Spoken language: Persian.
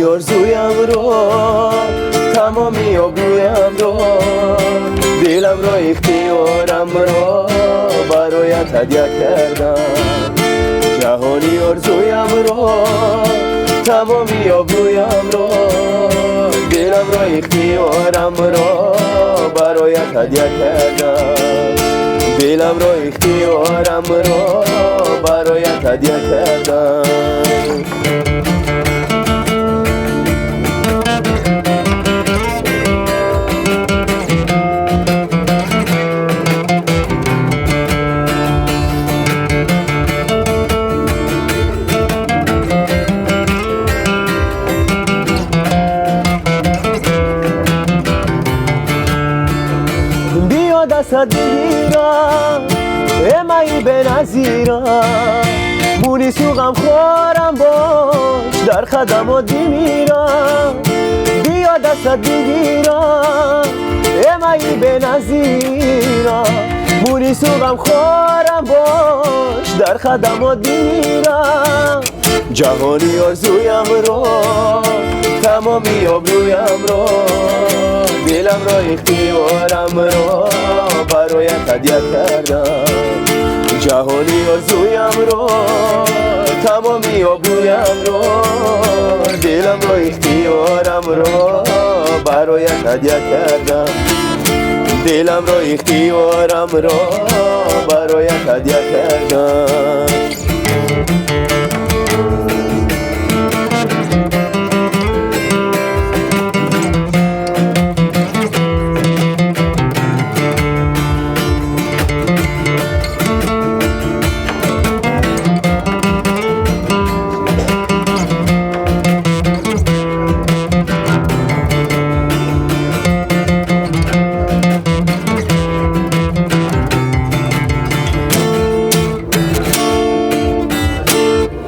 آرزویم رو تمامی آبرویم رو دلم رو اختیارم رو برایت هدیه کردم جهانی آرزویم رو تمامی آبرویم رو دلم رو اختیارم رو برایت هدیه کردم دلم رو اختیارم رو برایت هدیه کردم بیا دستت بگیرم امایی به نظیرم مونی سوغم خورم باش در خدمات میمیرم بیا دستت بگیرم امایی به نظیرم مونی سوغم خورم باش در خدمات میمیرم جهانی آرزویم رو تمامی آبرویم رو دلم را اختیارم رو برایت هدیه کردم جهانی آرزویم رو تمامی آبرویم رو دلم را اختیارم رو برایت هدیه کردم دلم را اختیارم رو برایت هدیه کردم